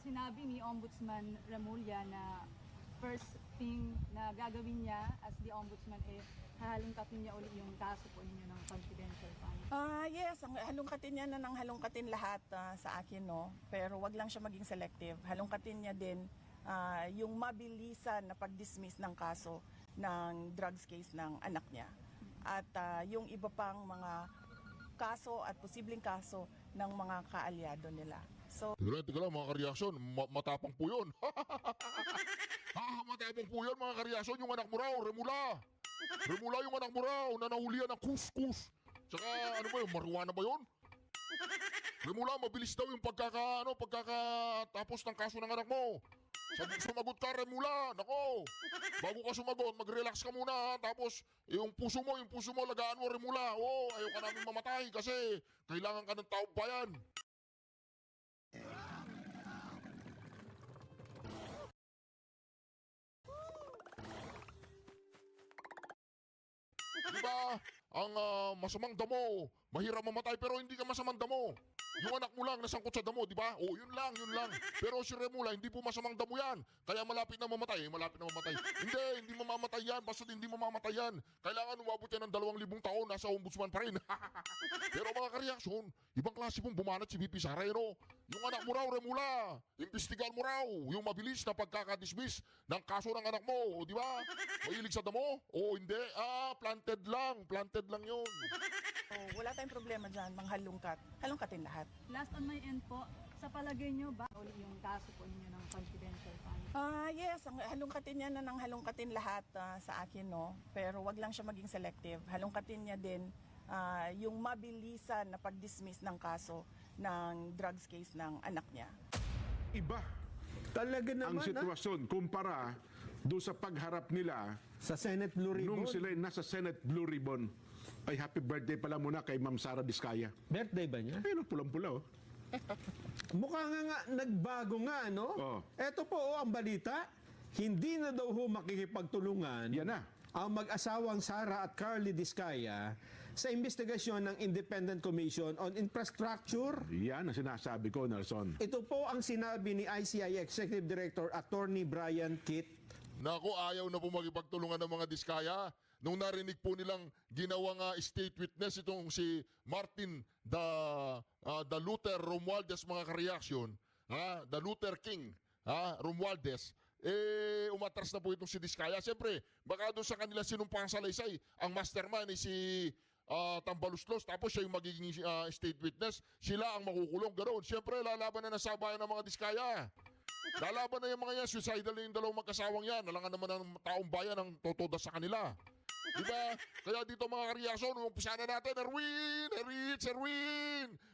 sinabi ni Ombudsman Remulla na first thing na gagawin niya as the Ombudsman hahalungkatin niya ulit yung kaso po ninyo ng confidential fund. Yes, ang halungkatin niya na ng halungkatin lahat sa akin, no? Pero wag lang siya maging selective. Halungkatin niya din yung mabilisan na pag-dismiss ng kaso ng drugs case ng anak niya. At yung iba pang mga kaso at posibleng kaso ng mga kaalyado nila. So, Tiga lang mga kareaksyon, matapang po yun. Matapang po yun mga kareaksyon, yung anak mo raw, Remulla. Remulla yung anak mo raw, na nahulihan ng kus-kus. Tsaka ano ba yun, marijuana ba yun? Remulla, mabilis daw yung pagkakatapos ng kaso ng anak mo. Sumagot ka, Remulla. Nako, bago ka sumagot, mag-relax ka muna. Tapos, yung puso mo, lagaan mo, Remulla. Oo, ayaw ka namin mamatay kasi kailangan ka ng taong bayan. Diba, ang masamang damo, mahirap mamatay pero hindi ka masamang damo. Yung anak mo lang nasangkot sa damo, di ba? Oh, yun lang. Pero si Remulla, hindi po masamang damo yan. Kaya malapit na mamatay. Hindi mamamatay yan. Basta hindi mamamatay yan. Kailangan umabot yan ng 2,000 taon, nasa ombudsman pa rin. Pero mga kareaksyon, ibang klase pong bumanat si VP Sara, no? Yung anak mo raw, Remulla, imbestigahan mo raw yung mabilis na pagkakadismiss ng kaso ng anak mo, di ba? Mahilig sa damo? O hindi. Planted lang yun. wala tayong problema dyan, manghalungkat. Halungkatin lahat. Last on my end po, sa palagay niyo ba ulit yung kaso po ninyo ng confidential fund? Yes, ang halungkatin niya na ng halungkatin lahat sa akin, no? Pero wag lang siya maging selective. Halungkatin niya din yung mabilisan na pag-dismiss ng kaso ng drugs case ng anak niya. Iba Talaga ang naman, sitwasyon kumpara doon sa pagharap nila sa Senate Blue Ribbon. nung sila nasa Senate Blue Ribbon. Ay, happy birthday pala muna kay Ma'am Sara Diskaya. Birthday ba niya? Ayun, pulang-pula, oh. Mukha nga nagbago nga, no? Oo. Eto po, ang balita, hindi na daw ho makikipagtulungan Yan na. ang mag-asawang Sara at Carly Diskaya sa investigasyon ng Independent Commission on Infrastructure. Yan ang sinasabi ko, Nelson. Ito po ang sinabi ni ICI Executive Director Attorney Brian Kitt. Naku, ayaw na po magipagtulungan ng mga Diskaya. Nung narinig po nilang ginawang state witness itong si Martin the Luther Romualdez, mga kareaksyon, the Luther King, Romualdez, umatras na po itong si Diskaya. Siyempre, baka doon sa kanila sinumpang salaysay, ang mastermind ay si Tambaluslos, tapos siya yung magiging state witness, sila ang makukulong, ganoon. Siyempre, lalaban na sa bayan ng mga Diskaya. Lalaban na yung mga yan, suicidal na yung dalawang magkasawang yan, nalangan naman ng taong bayan ang totoda sa kanila. Diba? Kaya dito mga kareaksyon, umpisa na natin, Erwin!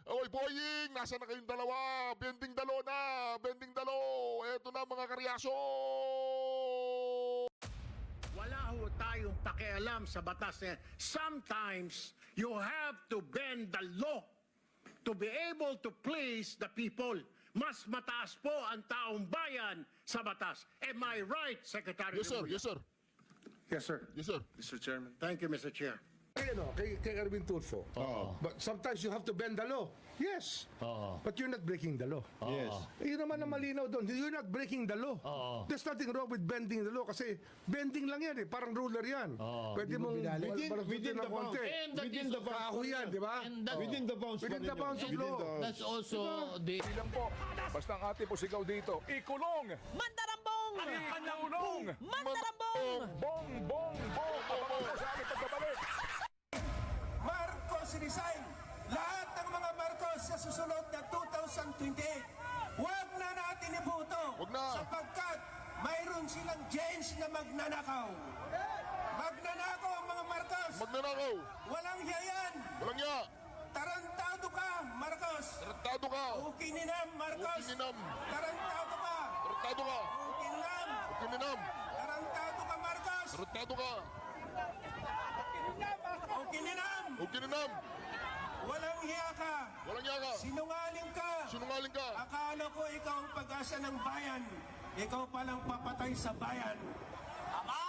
Oy, Boying, nasa na kayong dalawa? Bending dalo na! Eto na mga kareaksyon! Wala ho tayong pakialam sa batas na yan. Sometimes, you have to bend the law to be able to please the people. Mas mataas po ang taong bayan sa batas. Am I right, Secretary? Yes, sir. Remulla? Yes, sir. Yes, sir. Yes, sir. Mr. Chairman. Thank you, Mr. Chair. Kay Erwin Tulfo. But sometimes you have to bend the law. Yes. But you're not breaking the law. Yes. Yun naman ang malinaw doon. You're not breaking the law. There's nothing wrong with bending the law kasi bending lang yan Parang ruler yan. Pwede mong Within the bounds. Within the bounds. Ako yan, di ba? Within the bounds. Within the bounds of law. That's also the... Ilan po, basta ang ating po sigaw dito, ikulong! Mandarambong! Ikulong! Mandarambong! Bong! Abangan po sa aming pagbabalik! Marcos resign! Lahat ng mga Marcos sa susunod na 2028, huwag na natin iboto! Huwag na! Sapagkat mayroon silang James na magnanakaw. Magnanakaw ang mga Marcos! Magnanakaw! Walang hiyayan! Walang ya! Tarantado ka, Marcos! Tratado ka! Ukininam, Marcos! Ukininam! Tarantado ka! Tratado ka! Ukininam! Ukininam! Tarantado ka, Marcos! Tratado ka! Ukininam! Ukininam! Walang hiya ka! Walang ya ka! Sinungaling ka! Sinungaling ka! Akala ko ikaw ang pag-asa ng bayan. Ikaw palang papatay sa bayan. Ama!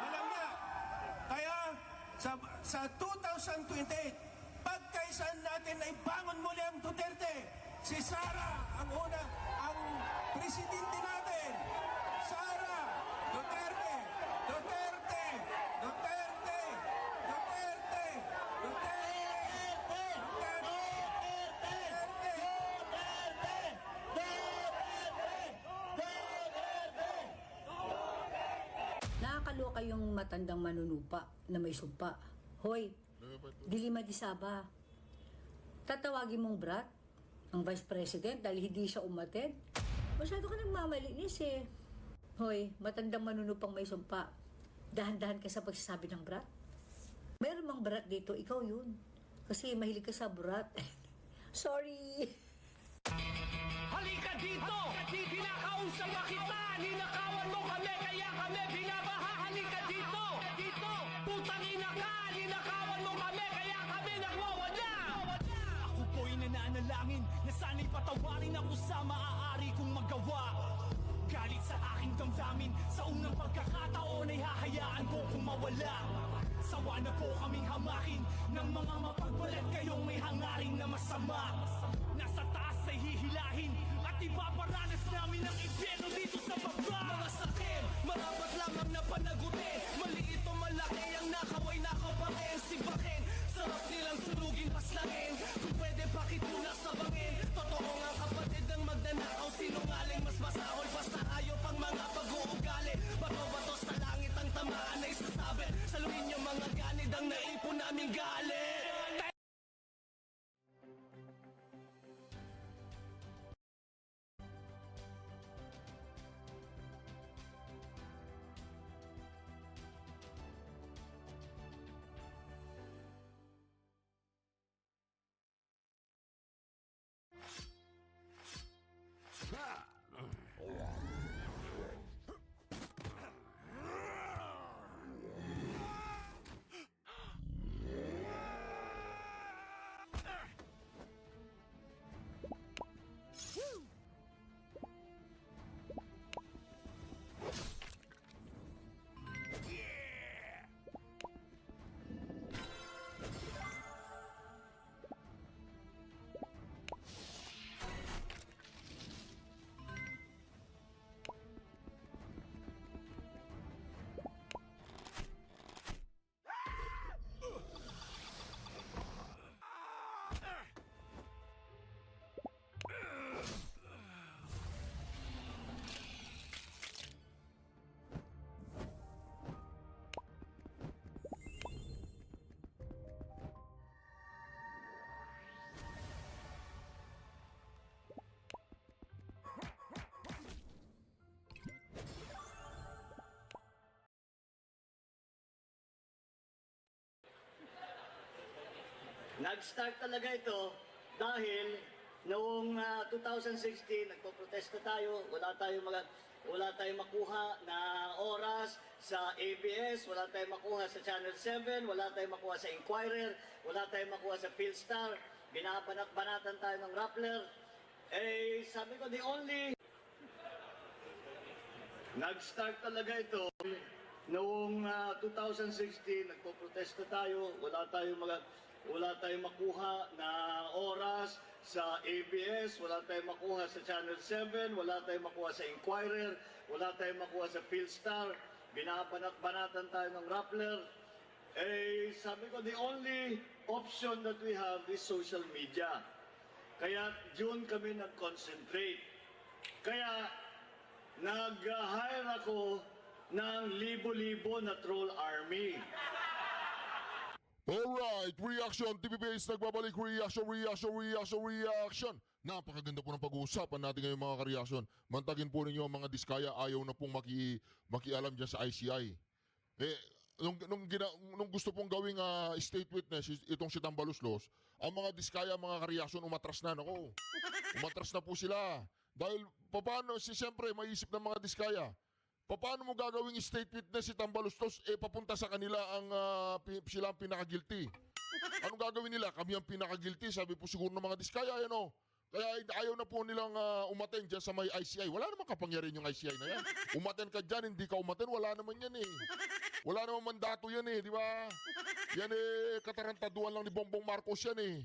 Walang niya. Kaya sa 2028, pagkaisan natin ay bangon muli ang Duterte. Si Sara ang presidente natin. Sara Duterte. Duterte. Duterte. Duterte. Duterte. Nakakaloka yung matandang manunupa na may sumpa. Hoy, Dilima di Saba. Tatawagin mong brat ang Vice President dahil hindi siya umattend? Masyado ka nagmamalinis eh. Hoy, matandang manunupang may sumpa. Dahan-dahan ka sa pagsasabi ng brat. Meron mang brat dito, ikaw yun. Kasi mahilig ka sa brat. Sorry. Halika dito! Kinakausap ba kita? Ninakawan mo kami, kaya kami binabaha. Halika dito! Putang ina ka! Ninakawan mo kami, kaya kami nagwawala! Ako po'y nananalangin na sana'y patawarin ako sa maaari kong magawa. Galit sa aking damdamin, sa unang pagkakataon ay hahayaan ko kung mawala. Sawa na po kaming hamakin ng mga mapagbalat kayong may hangaring na masama. Nasa taas ay hihilahin at ipaparanas namin ang impyerno dito sa baba. Mga sakim, marapat lang ang napanagutin. Maliit o malaki ang nakaway nakapakin. Sibakin, sarap nilang sunugin paslangin. Kung pwede pakitulak sa bangin. Totoo nga kapatid ng magnanakaw. Sinungaling mas masahol pa sa hayop ang mga pag-uugali. Bato-bato sa langit ang tamaan na isasabi. Saluhin niyo mga ganid ang naipon naming galit. Nag-start talaga ito dahil noong 2016 nagpo-protesta tayo, wala tayong makuha na oras sa ABS, wala tayong makuha sa Channel 7, wala tayong makuha sa Inquirer, wala tayong makuha sa Philstar, binabanat-banatan tayo ng Rappler. Eh, sabi ko, the only... Nag-start talaga ito noong 2016 nagpo-protesta tayo, wala tayong makuha na oras sa ABS, wala tayong makuha sa Channel 7, wala tayong makuha sa Inquirer, wala tayong makuha sa Philstar, binabanat-banatan tayo ng Rappler. Eh, sabi ko, the only option that we have is social media. Kaya June kami nag-concentrate. Kaya nag-hire ako ng libo-libo na troll army. Alright, reaction. TVBase nagbabalik. Reaction. Napakaganda po ng pag-uusapan natin ngayon mga ka-reaction. Mantagin po ninyo ang mga diskaya. Ayaw na pong makialam dyan sa ICI. Eh, nung gusto pong gawing state witness, itong si Tambaluslos, ang mga diskaya, mga ka-reaction, umatras na. Nako, umatras na po sila. Dahil, paano, siyempre, maisip ng mga diskaya. Paano mo gagawing state witness si Tambaluslos? Eh, papunta sa kanila sila ang pinaka-guilty. Anong gagawin nila? Kami ang pinaka-guilty. Sabi po siguro ng mga diskaya, ano? Kaya ayaw na po nilang umaten dyan sa may ICI. Wala namang kapangyarihan yung ICI na yan. Umaten ka dyan, hindi ka umaten, wala naman yan eh. Wala namang mandato yan eh, di ba? Yan eh, katarantaduan lang ni Bongbong Marcos yan eh.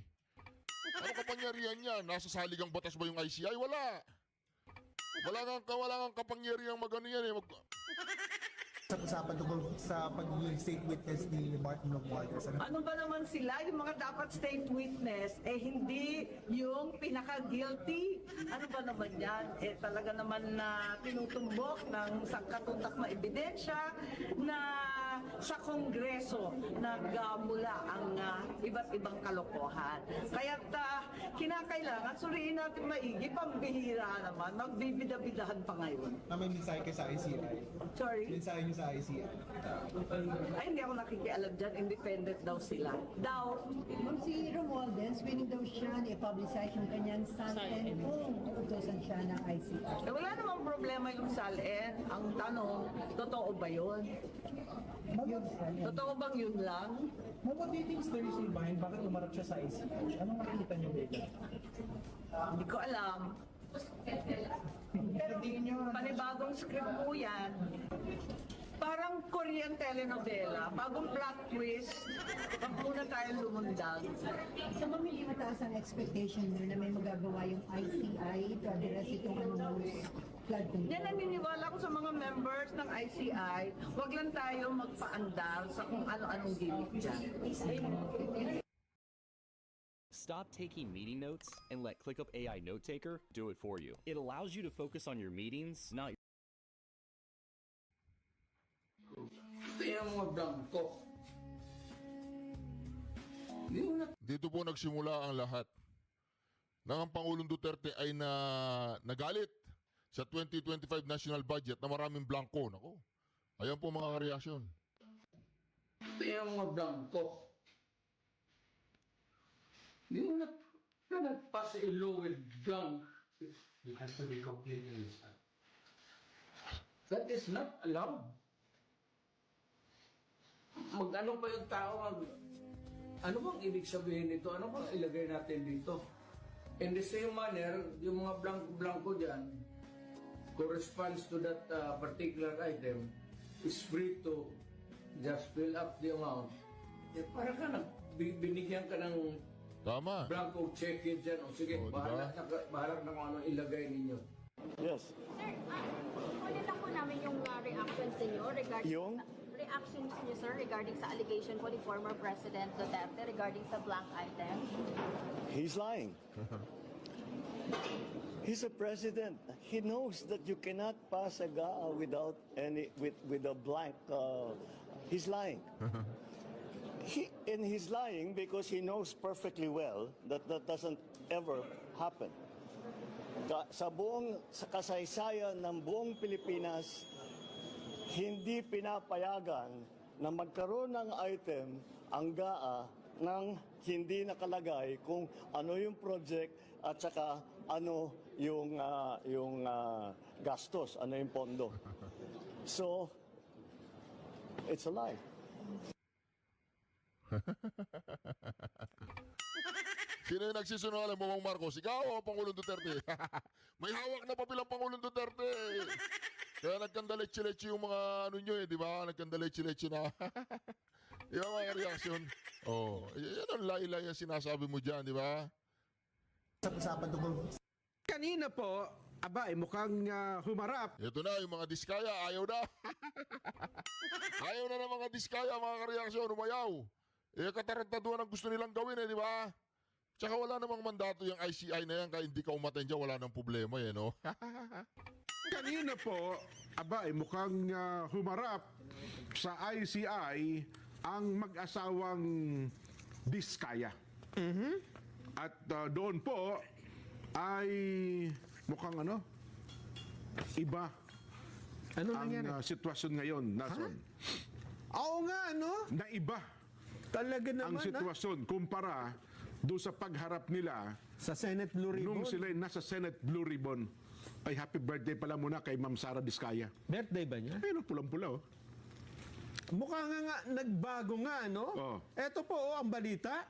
Ano kapangyarihan yan? Nasa saligang batas ba yung ICI? Wala. Wala kang kapangyarihan mag-ano yan eh. Usapan tungkol sa pagiging state witness ni Martin Romualdez. Ano ba naman sila, yung mga dapat state witness, hindi yung pinaka-guilty? Ano ba naman yan? Talaga naman na tinutumbok ng sangkatutak na ebidensya na sa Kongreso nagmula ang iba't ibang kalokohan. Kaya kinakailangan suriin natin maigi, pambihira naman, magbibida-bidahan pa ngayon. May mensahe kayo sa ICI. Sorry? Mensahe niyo sa ICI. Ay, hindi ako nakikialam dyan. Independent daw sila. Daw. Si Romualdez, willing daw siya i-publicize yung kanyang SALN kung utusan siya ng ICI. Wala namang problema yung SALN. Ang tanong, totoo ba yun? Totoo bang yun lang? What do you think is the reason behind bakit umarap siya sa ICI? Anong nakikita niyo dito? Hindi ko alam. Pero panibagong script po yan. Parang Korean telenovela. Bagong plot twist. Pag muna tayo lumundag. Sa mga hindi mataas ang expectation mo na may magagawa yung ICI to address itong flood control. Yan naniniwala ko sa mga members ng ICI. Huwag lang tayo magpaandar sa kung ano-anong gimmick dyan. Stop taking meeting notes and let ClickUp AI Note Taker do it for you. It allows you to focus on your meetings, not Dito po nagsimula ang lahat. Nang ang Pangulong Duterte ay nagalit sa 2025 national budget na maraming blanco. Nako. Ayan po mga reaksyon. Yung mga blanco. Hindi mo na nagpas ilo with blank. You have to be completely understand. That is not allowed. Mag-ano pa yung tao, ano bang ibig sabihin nito? Ano bang ilagay natin dito? In the same manner, yung mga blanco dyan corresponds to that particular item is free to just fill up the amount. Para ka binigyan ka ng Tama. blanco check dyan. O sige, bahala na kung ano ilagay ninyo. Yes. Sir, kunin lang po namin yung reactions ninyo regarding Yung? reactions niyo, sir, regarding sa allegation po ni former President Duterte regarding sa blank item. He's lying. He's a president. He knows that you cannot pass a GAA without with a blank. He's lying. He's lying because he knows perfectly well that that doesn't ever happen. Sa kasaysayan ng buong Pilipinas, hindi pinapayagan na magkaroon ng item ang GAA nang hindi nakalagay kung ano yung project at saka ano yung gastos, ano yung pondo. So, it's a lie. Sino yung nagsisunungaling, Bongbong Marcos? Ikaw o Pangulong Duterte? May hawak na papel ang Pangulong Duterte. Kaya nagkandaletse-letse yung mga ano nyo eh, di ba? Nagkandaletse-letse na. Di ba mga reaksyon? Oh, yan ang lay-lay ang sinasabi mo dyan, di ba? Usapan tungkol Kanina po, mukhang humarap. Ito na, yung mga diskaya, ayaw na. Ayaw na ng mga diskaya, mga kareaksyon, umayaw. Katarantaduhan ang gusto nilang gawin eh, di ba? Tsaka wala namang mandato yung ICI na yan, kaya hindi ka umaten dyan, wala nang problema eh, no? Kanina po, mukhang humarap sa ICI ang mag-asawang Diskaya. At doon po ay mukhang iba Ano ang nangyari? sitwasyon ngayon, Nason. Oo nga, ano? Na iba Talaga ang naman, sitwasyon kumpara doon sa pagharap nila Sa Senate Blue Ribbon. nung sila nasa Senate Blue Ribbon. Ay, happy birthday pala muna kay Ma'am Sara Diskaya. Birthday ba niya? Ayun, pulang-pula, oh. Mukha nga nagbago nga, no? Oo. Eto po, ang balita,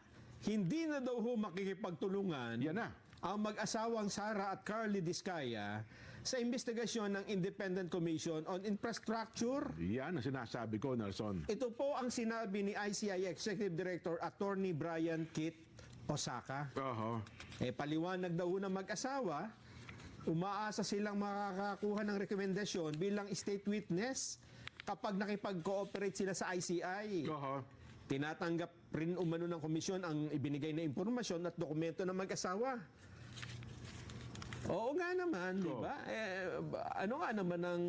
hindi na daw makikipagtulungan Yan na. ang mag-asawang Sara at Carly Diskaya sa investigasyon ng Independent Commission on Infrastructure. Yan ang sinasabi ko, Nelson. Ito po ang sinabi ni ICI Executive Director Attorney Brian Kit Osaka. Oho. Paliwanag daw ng mag-asawa, umaasa silang makakakuha ng rekomendasyon bilang state witness kapag nakipag-cooperate sila sa ICI. Oho. Tinatanggap rin umano ng komisyon ang ibinigay na impormasyon at dokumento ng mag-asawa. Oo nga naman, di ba? Ano nga naman ang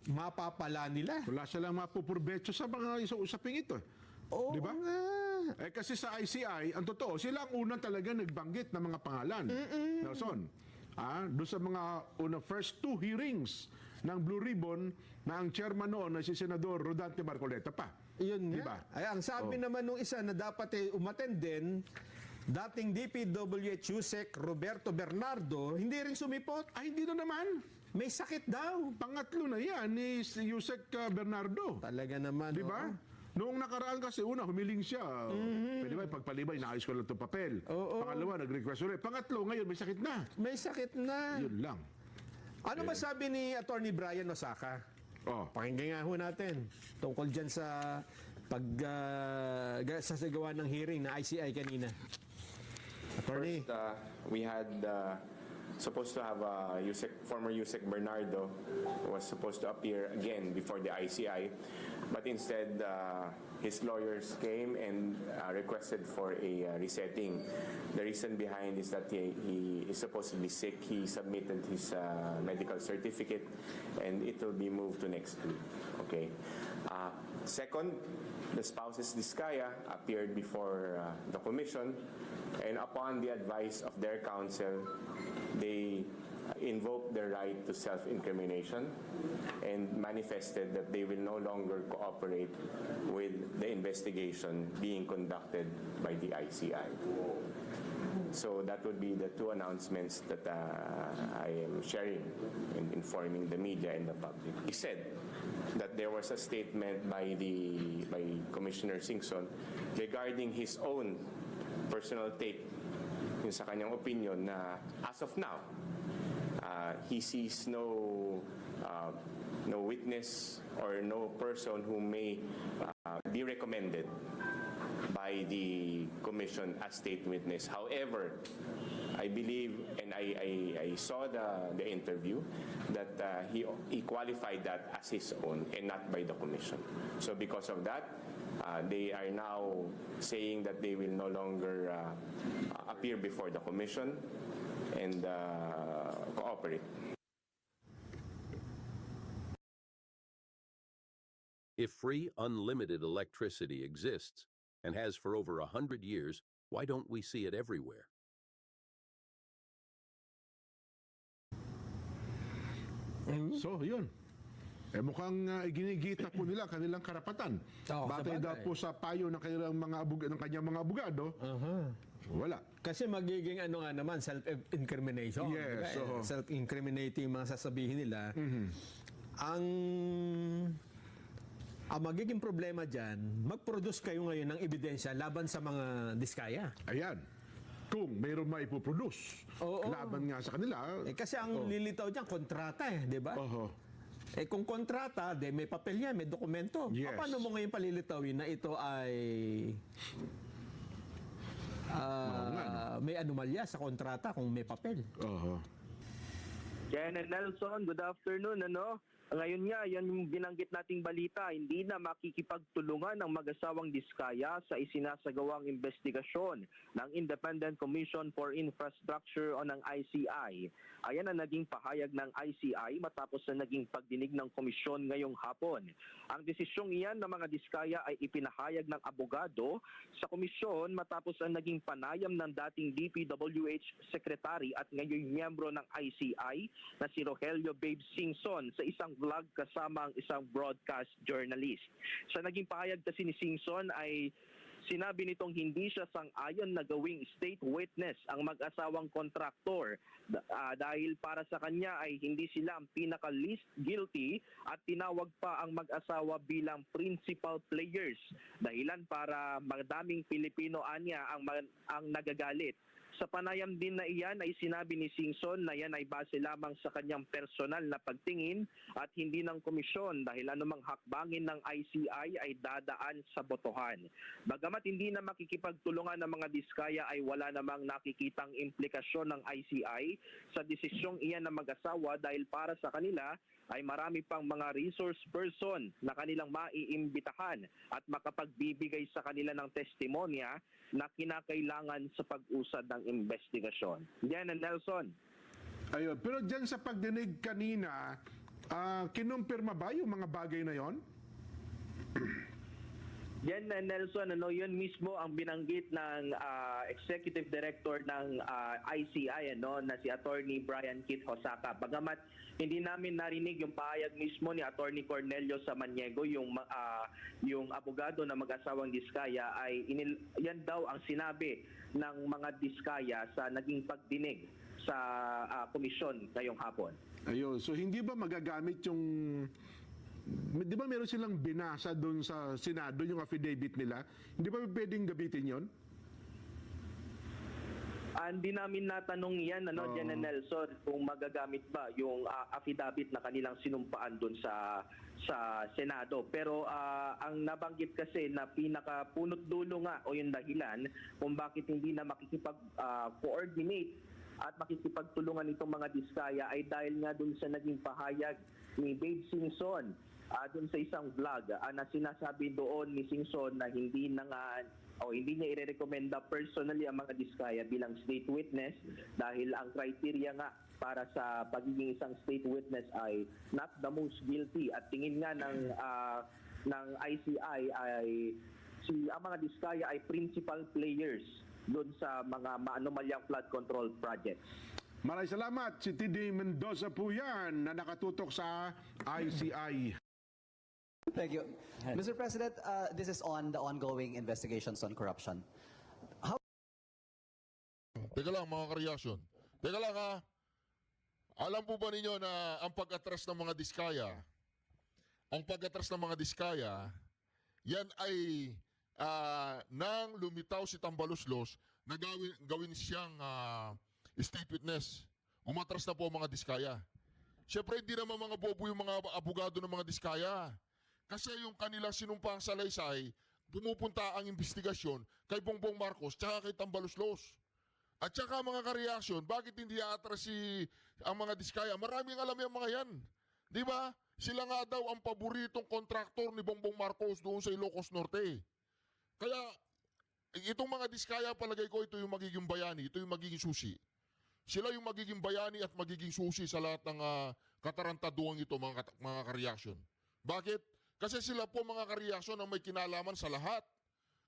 mapapala nila? Wala silang mapupurbecho sa mga usaping ito. Oo Di ba? nga. Kasi sa ICI, ang totoo, sila ang unang talaga nagbanggit ng mga pangalan. Nelson, doon sa mga first 2 hearings ng Blue Ribbon na ang chairman noon ay si Senador Rodante Marcoleta pa. Yun nga. Diba? Ay, ang sabi naman nung isa na dapat umattend din, dating DPWH Yusek Roberto Bernardo, hindi rin sumipot. Ay, hindi na naman. May sakit daw. Pangatlo na yan ni Yusek Bernardo. Talaga naman. Di ba? Noong nakaraan kasi, una, humiling siya. Pwede ba, pagpalibay, naayos ko lang itong papel. Pangalawa, nag-request ulit. Pangatlo, ngayon, may sakit na. May sakit na. Yun lang. Ano ba sabi ni Attorney Brian Osaka? Pakinggan nga ho natin. Tungkol dyan sa sasagawa ng hearing na ICI kanina. Attorney. First, we had supposed to have former Yusek Bernardo was supposed to appear again before the ICI, but instead his lawyers came and requested for a resetting. The reason behind is that he is supposedly sick. He submitted his medical certificate, and it will be moved to next week. Okay. Second, the spouses Diskaya appeared before the commission, and upon the advice of their counsel, they invoked their right to self-incrimination and manifested that they will no longer cooperate with the investigation being conducted by the ICI. So that would be the 2 announcements that I am sharing and informing the media and the public. He said that there was a statement by Commissioner Singson regarding his own personal take, yung sa kanyang opinion na as of now, he sees no witness or no person who may be recommended by the commission as state witness. However, I believe, and I saw the interview, that he qualified that as his own and not by the commission. So because of that, they are now saying that they will no longer appear before the commission and cooperate. If free, unlimited electricity exists and has for over 100 years, why don't we see it everywhere? So, yun. Mukhang ginigita po nila kanilang karapatan. Batay daw po sa payo ng kanyang mga abogado. Wala. Kasi magiging ano nga naman, self-incrimination. Yes. Diba? Self-incriminating mga sasabihin nila. Ang magiging problema dyan, mag-produce kayo ngayon ng ebidensya laban sa mga Diskaya. Ayan. Kung mayroon maipoproduce laban nga sa kanila. Kasi ang lilitaw dyan, kontrata di ba? Kung kontrata, may papel yan, may dokumento. Yes. Paano mo ngayon palilitawin na ito ay may anomalya sa kontrata kung may papel? Jen and Nelson, good afternoon. Ngayon nga, yan yung binanggit nating balita, hindi na makikipagtulungan ng mag-asawang Diskaya sa isinasagawang investigasyon ng Independent Commission for Infrastructure o ng ICI. Ayan ang naging pahayag ng ICI matapos na naging pagdinig ng komisyon ngayong hapon. Ang desisyong iyan ng mga Diskaya ay ipinahayag ng abogado sa komisyon matapos ang naging panayam ng dating DPWH Secretary at ngayon miyembro ng ICI na si Rogelio Babe Singson sa isang vlog kasama ang isang broadcast journalist. Sa naging pahayag kasi ni Singson ay sinabi nitong hindi siya sang-ayon na gawing state witness ang mag-asawang kontraktor dahil para sa kanya ay hindi sila ang pinaka-least guilty at tinawag pa ang mag-asawa bilang principal players. Dahilan para madaming Pilipino anya ang nagagalit Sa panayam din na iyan ay sinabi ni Singson na yan ay base lamang sa kanyang personal na pagtingin at hindi ng komisyon dahil anumang hakbangin ng ICI ay dadaan sa botohan. Bagamat hindi na makikipagtulungan ng mga diskaya ay wala namang nakikitang implikasyon ng ICI sa desisyong iyan ng mag-asawa dahil para sa kanila ay marami pang mga resource person na kanilang maiimbitahan at makapagbibigay sa kanila ng testimonya na kinakailangan sa pag-usad ng investigasyon. Yan ang Nelson. Ayun. Pero dyan sa pagdinig kanina, kinumpirma ba yung mga bagay na yon? Yan na Nelson, yun mismo ang binanggit ng Executive Director ng ICI na si Attorney Brian Kit Hosaka. Bagamat hindi namin narinig yung pahayag mismo ni Attorney Cornelio Samaniego, yung abogado na mag-asawang Diskaya, ay yan daw ang sinabi ng mga Diskaya sa naging pagdinig sa komisyon ngayong hapon. Ayun. So hindi ba magagamit yung... Di ba meron silang binasa doon sa Senado, yung affidavit nila? Hindi ba pwedeng gamitin yon? Hindi namin natanong yan, Jan Nelson, kung magagamit ba yung affidavit na kanilang sinumpaan doon sa Senado. Pero ang nabanggit kasi na pinakapunot dulo nga o yung dahilan kung bakit hindi na makikipag-coordinate at makikipagtulungan itong mga Diskaya ay dahil nga doon sa naging pahayag ni Babe Singson doon sa isang vlog na sinasabi doon ni Singson na hindi niya irerekomenda personally ang mga Diskaya bilang state witness dahil ang criteria nga para sa pagiging isang state witness ay not the most guilty at tingin nga ng ICI ay ang mga Diskaya ay principal players doon sa mga maanomalyang flood control projects. Maraming salamat. Si T.D. Mendoza po yan na nakatutok sa ICI. Thank you. Mr. President, this is on the ongoing investigations on corruption. Teka lang mga kareaksyon. Teka lang ha. Alam po ba ninyo na ang pag-atras ng mga Diskaya, yan ay nang lumitaw si Tambaluslos na gawin siyang state witness. Umatras na po ang mga Diskaya. Siyempre, hindi naman mga bobo yung mga abogado ng mga Diskaya. Kasi yung kanilang sinumpang salaysay, pumupunta ang investigasyon kay Bongbong Marcos tsaka kay Tambaluslos. At tsaka mga kareaksyon, bakit hindi aatras ang mga Diskaya? Maraming alam yung mga yan. Di ba? Sila nga daw ang paboritong kontraktor ni Bongbong Marcos doon sa Ilocos Norte. Kaya, itong mga Diskaya, palagay ko, ito yung magiging bayani, ito yung magiging susi. Sila yung magiging bayani at magiging susi sa lahat ng katarantaduang ito, mga kareaksyon. Bakit? Kasi sila po mga kareaksyon ang may kinalaman sa lahat.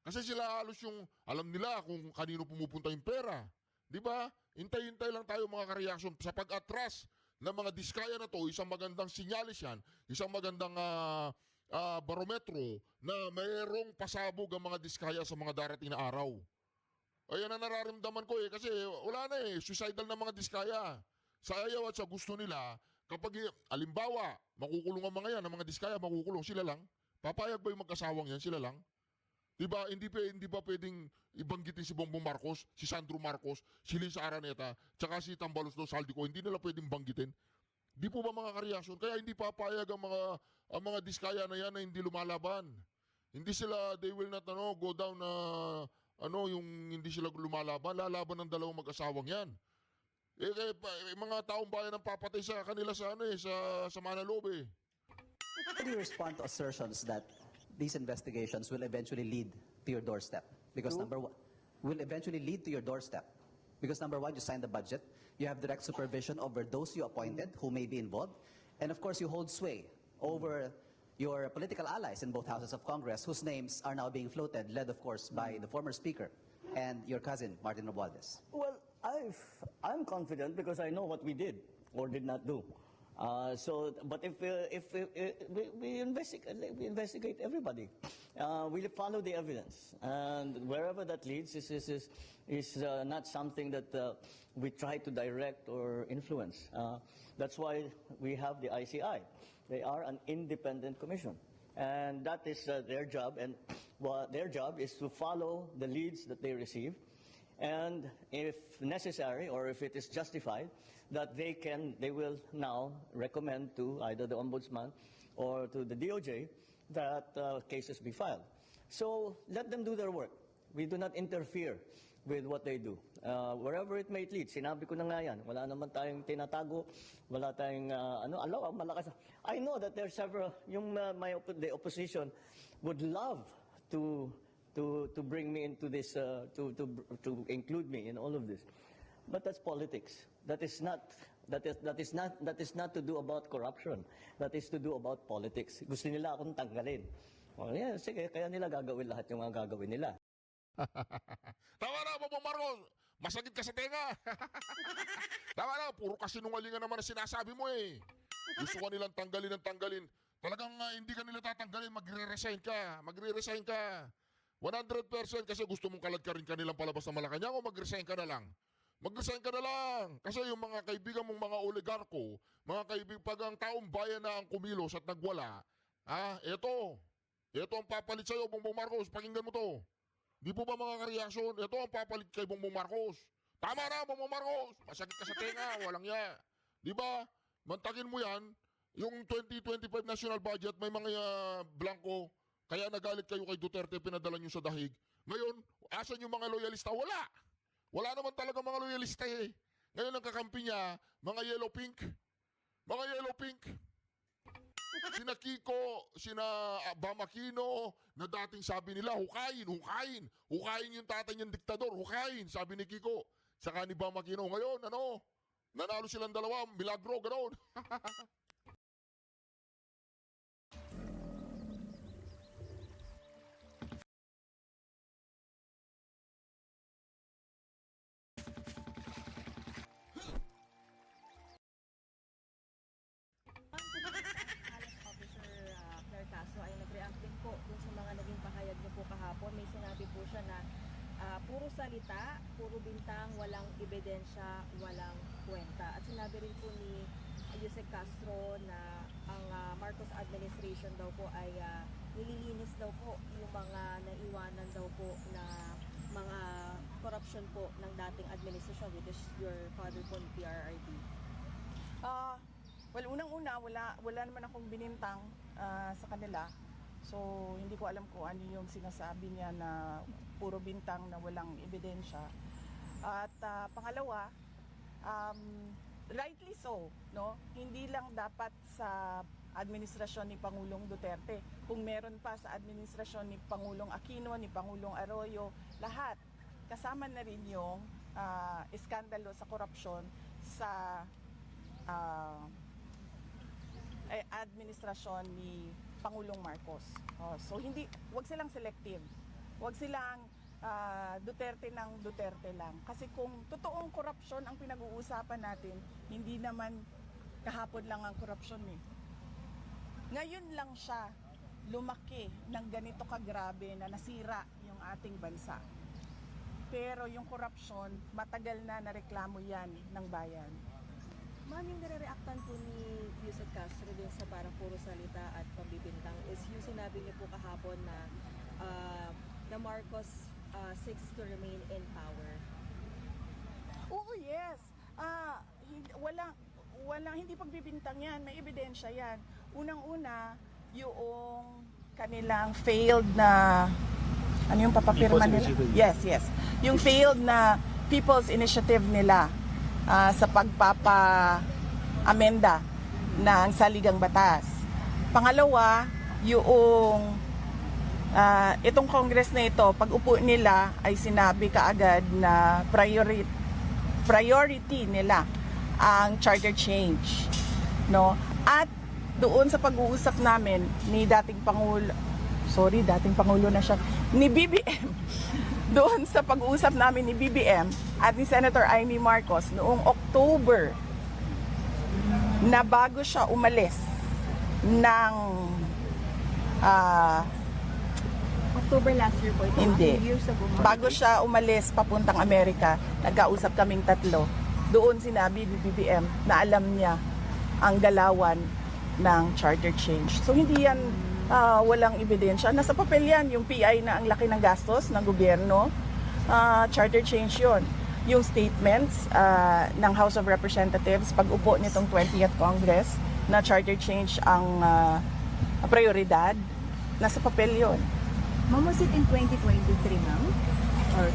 Kasi sila halos yung alam nila kung kanino pumupunta yung pera. Di ba? Hintay-hintay lang tayo mga kareaksyon sa pag-atras ng mga Diskaya na to. Isang magandang sinyalis yan, isang magandang barometro na mayroong pasabog ang mga Diskaya sa mga darating na araw. Ayan ang nararamdaman ko kasi wala na suicidal na mga Diskaya. Sa ayaw at sa gusto nila, kapag, alimbawa, makukulong ang mga yan, ang mga Diskaya makukulong, sila lang. Papayag ba yung mag-asawang yan? Sila lang. Diba? Hindi ba pwedeng ibanggitin si Bongbong Marcos, si Sandro Marcos, si Lisa Araneta, tsaka si Tambaluslos Saldico, hindi nila pwedeng banggitin? Di po ba mga kareaksyon? Kaya hindi papayag ang mga Diskaya na yan na hindi lumalaban. Hindi sila, they will not go down na yung hindi sila lumalaban, lalaban ng dalawang mag-asawang yan. Mga taong bayan ang papatay sa kanila sa Manalob eh. How do you respond to assertions that these investigations will eventually lead to your doorstep? Because number one, will eventually lead to your doorstep. Because number one, you signed the budget, you have direct supervision over those you appointed who may be involved, and of course you hold sway over your political allies in both houses of Congress whose names are now being floated, led of course by the former speaker and your cousin, Martin Romualdez. Well, I'm confident because I know what we did or did not do. But if we investigate everybody, we follow the evidence, and wherever that leads is not something that we try to direct or influence. That's why we have the ICI. They are an independent commission, and that is their job. And their job is to follow the leads that they receive, and if necessary or if it is justified, that they will now recommend to either the Ombudsman or to the DOJ that cases be filed. So let them do their work. We do not interfere with what they do. Wherever it may lead, sinabi ko na nga yan, wala naman tayong tinatago, wala tayong, malakas. I know that there are several, the opposition would love to bring me into this, to include me in all of this. But that's politics. That is not to do about corruption. That is to do about politics. Gusto nila akong tanggalin. Oh, yeah, sige, kaya nila gagawin lahat yung mga gagawin nila. Tama na, Bongbong Marcos. Masakit ka sa tenga. Tama na, puro kasinungalingan naman ang sinasabi mo eh. Gusto ka nilang tanggalin ng tanggalin. Talagang hindi ka nila tatanggalin, magre-resign ka. Magre-resign ka. 100% kasi gusto mong kaladkarin ka nilang palabas ng Malacanang o mag-resign ka na lang. Mag-resign ka na lang. Kasi yung mga kaibigan mong mga oligarko, mga kaibigan, pag ang taong bayan na ang kumilos at nagwala, eto ang papalit sa'yo, Bongbong Marcos, pakinggan mo to. Di po ba mga kareaksyon? Ito ang papalit kay Bongbong Marcos. Tama na, Bongbong Marcos. Masakit ka sa tenga, walang ya. Di ba? Mantakin mo yan. Yung 2025 national budget, may mga blanco. Kaya nagalit kayo kay Duterte, pinadala nyo sa dahig. Ngayon, asan yung mga loyalista? Wala. Wala naman talaga mga loyalista eh. Ngayon ang kakampi niya, mga yellow pink. Mga yellow pink. Sina Kiko, sina Bam Aquino, na dating sabi nila, hukayin yung tatay niyang diktador, hukayin, sabi ni Kiko. Saka ni Bam Aquino, ngayon, nanalo silang dalawa, milagro, ganoon. Ay nag-react din po dun sa mga naging pahayag niyo po kahapon. May sinabi po siya na puro salita, puro bintang, walang ebidensya, walang kwenta. At sinabi rin po ni Yusek Castro na ang Marcos administration daw po ay nililinis daw po yung mga naiwanan daw po na mga corruption po ng dating administration, which is your father po ni PRRD. Well, unang-una, wala naman akong binintang sa kanila. So, hindi ko alam kung ano yung sinasabi niya na puro bintang na walang ebidensya. At pangalawa, rightly so, no? Hindi lang dapat sa administrasyon ni Pangulong Duterte. Kung meron pa sa administrasyon ni Pangulong Aquino, ni Pangulong Arroyo, lahat. Kasama na rin yung iskandalo sa korupsyon sa administrasyon ni Pangulong Marcos. So wag silang selective. Wag silang Duterte ng Duterte lang. Kasi kung totoong korupsyon ang pinag-uusapan natin, hindi naman kahapon lang ang korupsyon eh. Ngayon lang siya lumaki ng ganito kagrabe na nasira yung ating bansa. Pero yung korupsyon, matagal na nareklamo yan ng bayan. Ma'am, yung nare-reactan po ni Yusek Castro din sa parang puro salita at pambibintang is yung sinabi niyo po kahapon na the Marcos seeks to remain in power. Oo, yes. Hindi pagbibintang yan, may ebidensya yan. Unang-una, yung kanilang failed na, ano yung papapirma nila? Yes. Yung failed na People's Initiative nila sa pagpapa-amenda ng saligang batas. Pangalawa, yung itong Congress na ito, pag upo nila ay sinabi kaagad na priority nila ang charter change, no? At doon sa pag-uusap namin ni dating Pangulo na siya, ni BBM, doon sa pag-uusap namin ni BBM at ni Senator Amy Marcos noong October, na bago siya umalis ng October last year po ito. Hindi. Years ago. Bago siya umalis papuntang Amerika, nagkausap kaming tatlo. Doon sinabi ni BBM na alam niya ang galawan ng charter change. So hindi yan walang ebidensya. Nasa papel yan, yung PI na ang laki ng gastos ng gobyerno. charter change yon. Yung statements ng House of Representatives pag upo nitong 20th Congress na charter change ang prioridad, nasa papel yon. Ma'am, was it in 2023, ma'am? Or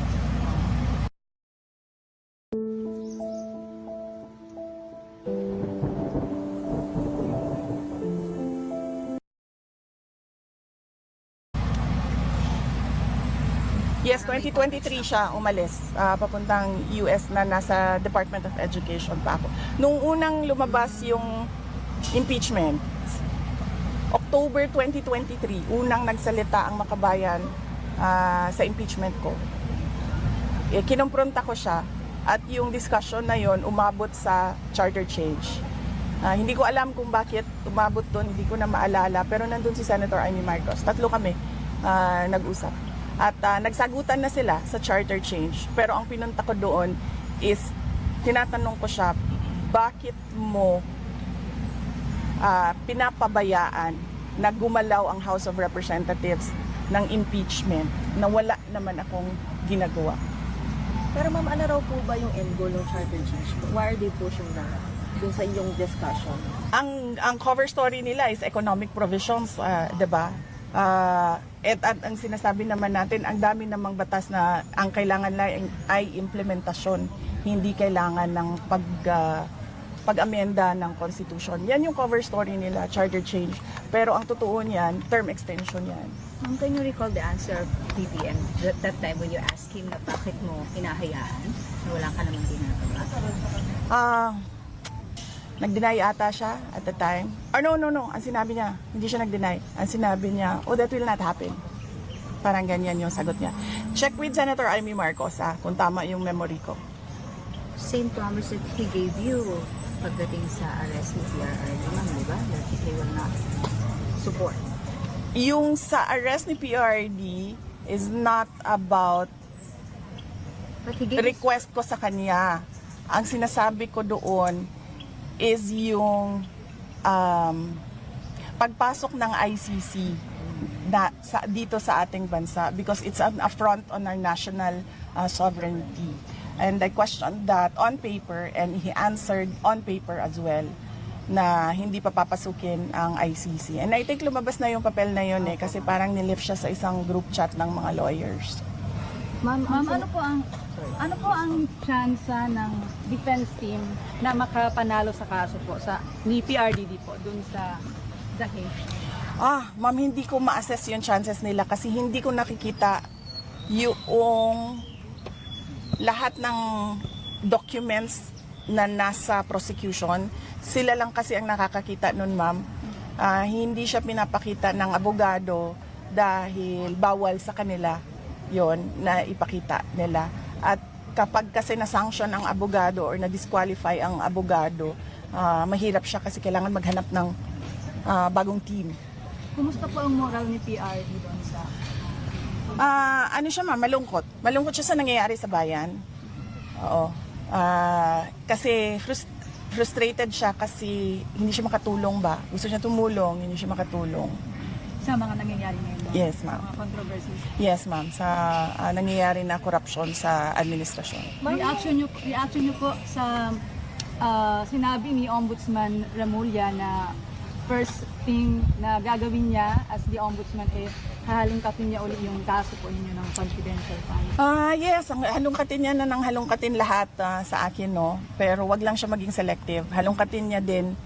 Yes, 2023 siya umalis, papuntang US na nasa Department of Education pa ako. Nung unang lumabas yung impeachment, October 2023, unang nagsalita ang Makabayan sa impeachment ko. Kinumpronta ko siya at yung discussion na yon umabot sa charter change. Hindi ko alam kung bakit umabot doon, hindi ko na maalala, pero nandun si Senator Amy Marcos. Tatlo kami nag-usap. At nagsagutan na sila sa charter change. Pero ang pinunta ko doon is, tinatanong ko siya, bakit mo pinapabayaan na gumalaw ang House of Representatives ng impeachment na wala naman akong ginagawa. pero ma'am, ano raw po ba yung end goal ng charter change? Why are they pushing that dun sa inyong discussion? Ang cover story nila is economic provisions, 'di ba? At ang sinasabi naman natin, ang dami namang batas na ang kailangan lang ay implementasyon, hindi kailangan ng pag-amenda ng Constitution. Yan yung cover story nila, charter change. Pero ang totoo niyan, term extension yan. Ma'am, can you recall the answer of BBM that time when you asked him na bakit mo hinahayaan na wala ka namang ginagawa? Nag-deny ata siya at the time. Or no. Ang sinabi niya, hindi siya nag-deny. Ang sinabi niya, that will not happen. Parang ganyan yung sagot niya. Check with Senator Amy Marcos, kung tama yung memory ko. Same promise that he gave you pagdating sa arrest ni PRRD, ma'am, di ba? That he will not support. Yung sa arrest ni PRRD is not about request ko sa kanya. Ang sinasabi ko doon is yung pagpasok ng ICC dito sa ating bansa because it's an affront on our national sovereignty. And I questioned that on paper and he answered on paper as well na hindi pa papasukin ang ICC. And I think lumabas na yung papel na yun kasi parang nilift siya sa isang group chat ng mga lawyers. Ma'am, ano po ang tsansa ng defense team na makapanalo sa kaso po ni PRRD po dun sa Hague? Ma'am, hindi ko ma-assess yung chances nila kasi hindi ko nakikita yung lahat ng documents na nasa prosecution. Sila lang kasi ang nakakakita nun, ma'am. Hindi siya pinapakita ng abogado dahil bawal sa kanila yon na ipakita nila. At kapag kasi na-sanction ang abogado or na-disqualify ang abogado, mahirap siya kasi kailangan maghanap ng bagong team. Kumusta po ang moral ni PRRD doon sa... Ano siya, ma'am? Malungkot. Malungkot siya sa nangyayari sa bayan. Oo. Kasi frustrated siya kasi hindi siya makatulong ba? Gusto niya tumulong, hindi siya makatulong. Sa mga nangyayari ngayon? Yes, ma'am. Mga controversies? Yes, ma'am. Sa nangyayari na korupsyon sa administrasyon. Reaction niyo po sa sinabi ni Ombudsman Remulla na first thing na gagawin niya as the Ombudsman hahalungkatin niya ulit yung kaso po ninyo ng confidential fund. Yes, halungkatin niya na ng halungkatin lahat sa akin, no? Pero wag lang siya maging selective. Halungkatin niya din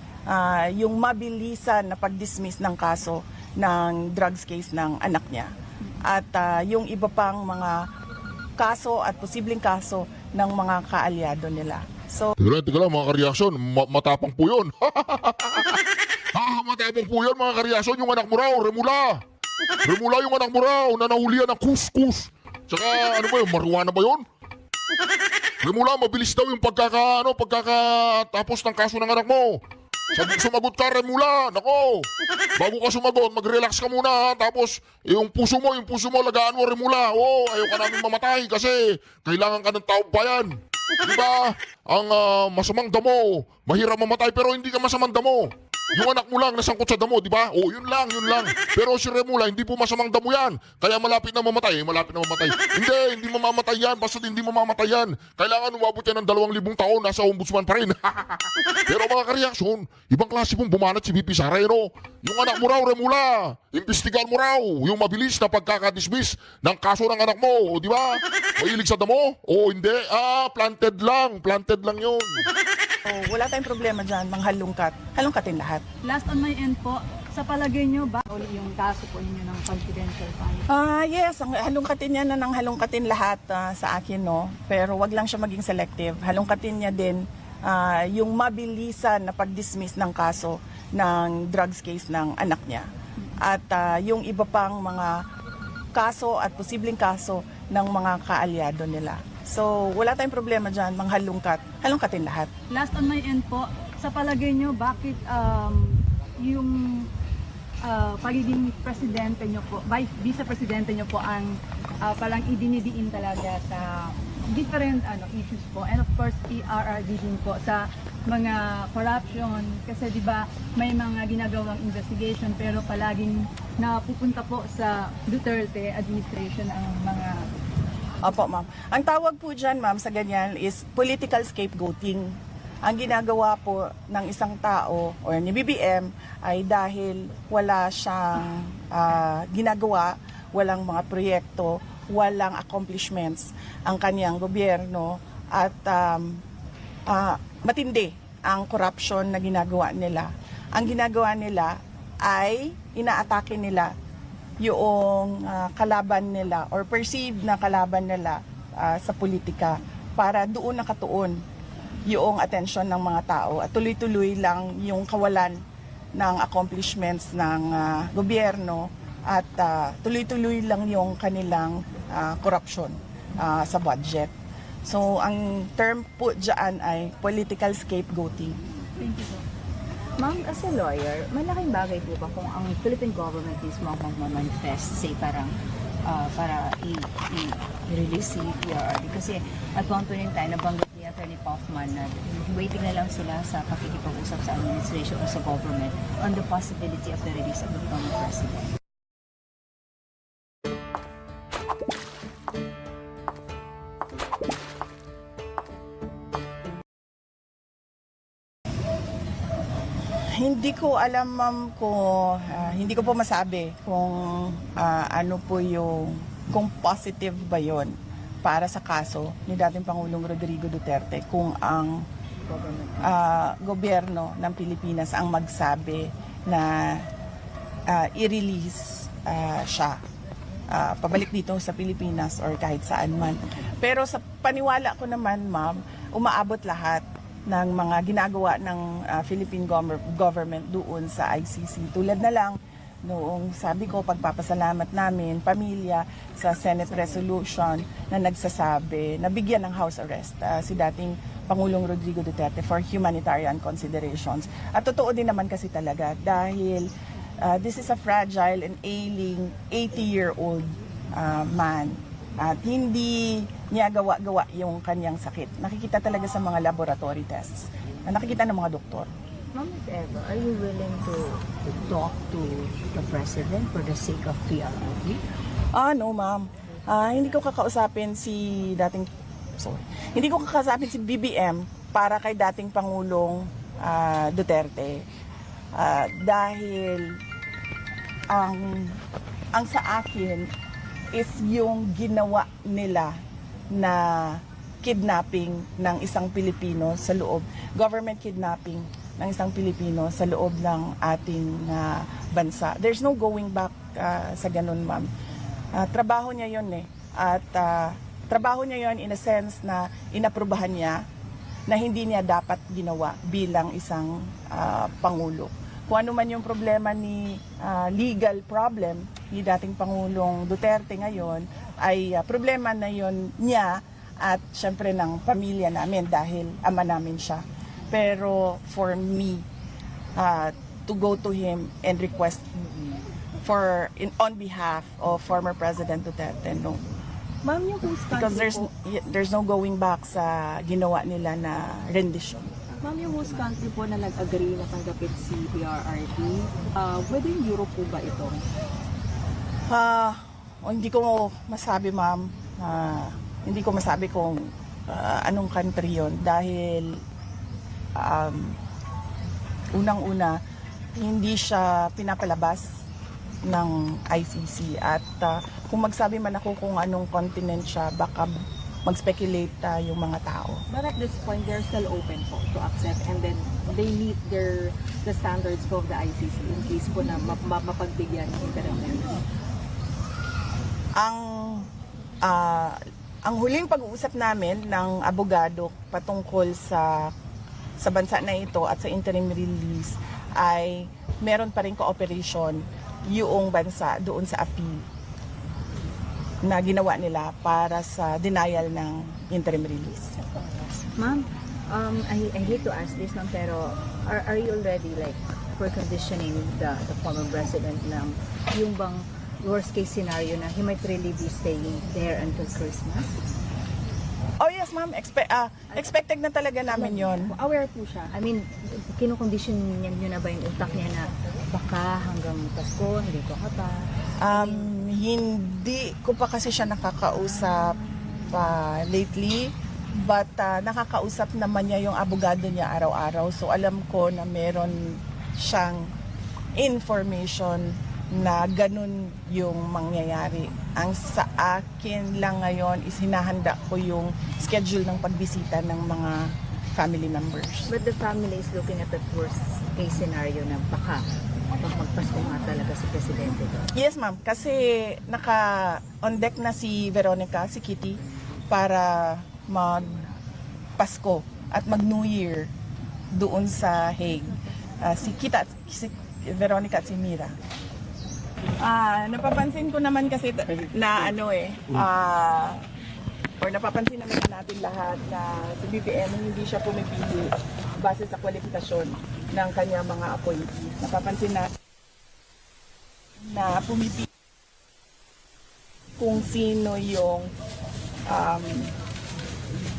yung mabilisan na pag-dismiss ng kaso ng drugs case ng anak niya. At yung iba pang mga kaso at posibleng kaso ng mga kaalyado nila. So, Teka lang mga kareaksyon, matapang po yun. Matapang po yun mga kareaksyon, yung anak mo raw, Remulla. Remulla yung anak mo raw, na nahulihan ng kuskus. Tsaka ano ba yun, marijuana ba yun? Remulla, mabilis daw yung pagkakatapos ng kaso ng anak mo. Sumagot ka, Remulla. Nako, bago ka sumagot, mag-relax ka muna. Tapos, yung puso mo, lagaan mo, Remulla. Ayaw ka namin mamatay kasi kailangan ka ng taong bayan. Diba? Ang masamang damo, mahirap mamatay pero hindi ka masamang damo. Yung anak mo lang nasangkot sa damo, di ba? O, yun lang, yun lang. Pero si Remula, hindi po masamang damo yan. Kaya malapit na mamatay, Hindi mamamatay yan, basta hindi mamamatay yan. Kailangan umabot yan ng 2,000 taon, nasa ombudsman pa rin. Pero mga kareaksyon, ibang klase pong bumanat si VP Sara, no? Yung anak mo raw, Remula, imbestigahan mo raw yung mabilis na pagkakadismiss ng kaso ng anak mo, o di ba? Mahilig sa damo? O hindi? Planted lang yun. Wala tayong problema dyan, halongkatin lahat. Last on my end po, sa palagay nyo ba uli yung kaso po ninyo ng confidential fund? Yes, ang halongkatin niya na ng halongkatin lahat sa akin, no? Pero wag lang siya maging selective. Halongkatin niya din yung mabilisan na pag-dismiss ng kaso ng drugs case ng anak niya. At yung iba pang mga kaso at posibleng kaso ng mga kaalyado nila. So, wala tayong problema dyan, halongkatin lahat. Last on my end po, sa palagay nyo, bakit yung pagiging presidente nyo po, vice-presidente nyo po ang parang idinidiin talaga sa different issues po. And of course, PRRD din po sa mga corruption. Kasi di ba may mga ginagawang investigation pero palaging napupunta po sa Duterte administration ang mga... Opo, ma'am. Ang tawag po dyan, ma'am, sa ganyan is political scapegoating. Ang ginagawa po ng isang tao o ni BBM ay dahil wala siyang ginagawa, walang mga proyekto, walang accomplishments ang kanyang gobyerno at matindi ang corruption na ginagawa nila. Ang ginagawa nila ay inaatake nila yung kalaban nila or perceived na kalaban nila sa politika para doon nakatuon yung atensyon ng mga tao at tuloy-tuloy lang yung kawalan ng accomplishments ng gobyerno at tuloy-tuloy lang yung kanilang corruption sa budget. So ang term po dyan ay political scapegoating. Thank you po. Ma'am, as a lawyer, malaking bagay po ba kung ang Philippine government mismo ang magmamanifest, say parang para i-release si PRRD? Kasi at one point in time, nabanggit ni Attorney Kaufman na waiting na lang sila sa pakikipag-usap sa administration o sa government on the possibility of the release of the becoming president. Hindi ko alam, ma'am, kung hindi ko po masabi kung ano po kung positive ba yon para sa kaso ni dating Pangulong Rodrigo Duterte kung ang gobyerno ng Pilipinas ang magsabi na i-release siya pabalik dito sa Pilipinas or kahit saan man. Pero sa paniwala ko naman, ma'am, umaabot lahat ng mga ginagawa ng Philippine government doon sa ICC. Tulad na lang noong sabi ko, pagpapasalamat namin, pamilya, sa Senate resolution na nagsasabi na bigyan ng house arrest si dating Pangulong Rodrigo Duterte for humanitarian considerations. At totoo din naman kasi talaga dahil this is a fragile and ailing 80-year-old man. At hindi niya gawa-gawa yung kanyang sakit. Nakikita talaga sa mga laboratory tests. Nakikita ng mga doktor. Ma'am, if ever, are you willing to talk to the President for the sake of PRRD? No, ma'am. Hindi ko kakausapin si BBM para kay dating Pangulong Duterte. Dahil ang sa akin is yung ginawa nila na kidnapping ng isang Pilipino sa loob, government kidnapping ng isang Pilipino sa loob ng ating bansa. There's no going back sa ganun, ma'am. Trabaho niya yun At trabaho niya yun in a sense na inaprubahan niya na hindi niya dapat ginawa bilang isang Pangulo. Kung ano man yung problema legal problem ni dating Pangulong Duterte ngayon, ay problema na yon niya at syempre ng pamilya namin dahil ama namin siya. Pero for me, to go to him and request on behalf of former President Duterte, no. Ma'am, yung Because there's no going back sa ginawa nila na rendition. Ma'am, yung host country po na nag-agree na tanggapin si PRRD, within Europe po ba ito? Hindi ko masabi, ma'am. Hindi ko masabi kung anong country yon dahil unang-una, hindi siya pinapalabas ng ICC at kung magsabi man ako kung anong continent siya, baka mag-speculate yung mga tao. But at this point, they're still open po to accept and then they meet the standards po of the ICC in case po na mapagbigyan ng interim members. Ang huling pag-uusap namin ng abogado patungkol sa bansa na ito at sa interim release ay meron pa rin cooperation yung bansa doon sa appeal na ginawa nila para sa denial ng interim release. Ma'am, I hate to ask this, ma'am, pero are you already like for conditioning the former president ng yung bang worst case scenario na he might really be staying there until Christmas? Oh yes, ma'am. Expected na talaga namin yon. Aware po siya. I mean, kinukondisyon niyo na ba yung utak niya na baka hanggang Pasko, hindi ko pa? Hindi ko pa kasi siya nakakausap lately, but nakakausap naman niya yung abogado niya araw-araw. So alam ko na meron siyang information na ganun yung mangyayari. Ang sa akin lang ngayon is hinahanda ko yung schedule ng pagbisita ng mga family members. But the family is looking at that worst case scenario na baka magpasko nga talaga si Presidente doon. Yes, ma'am. Kasi naka-on deck na si Veronica, si Kitty, para mag-Pasko at mag-New Year doon sa Hague. Si Veronica at si Mira. Napapansin ko naman kasi na or napapansin naman natin lahat na si BBM hindi siya pumipili base sa kwalifikasyon ng kanyang mga appointees. Napapansin na pumipili kung sino yung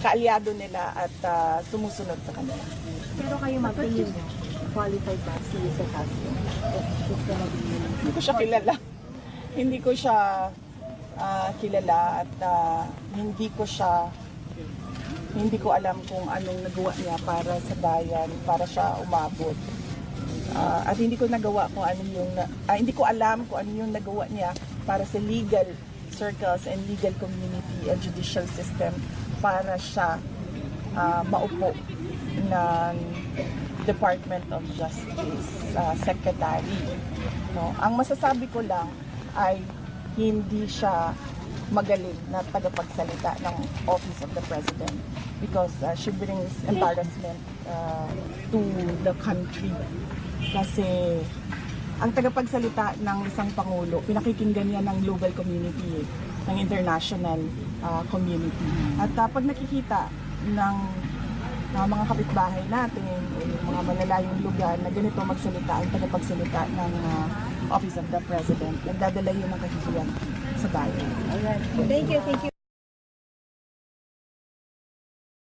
kaalyado nila at sumusunod sa kanila. Pero kayo magtingin niyo, qualified ba si Lisa Castro? Hindi ko siya kilala. Hindi ko siya kilala at hindi ko alam kung anong nagawa niya para sa bayan, para siya umabot. At hindi ko alam kung ano yung nagawa niya para sa legal circles and legal community and judicial system para siya maupo ng Department of Justice Secretary. No? Ang masasabi ko lang ay hindi siya magaling na tagapagsalita ng Office of the President because she brings embarrassment to the country. Kasi ang tagapagsalita ng isang Pangulo, pinakikinggan niya ng global community, ng international community. At pag nakikita ng mga kapitbahay natin, yung mga malalayong lugar na ganito magsalita, ang tagapagsalita ng Office of the President, nagdadala yun ng kahihiyan sa bayan. Alright. Thank you.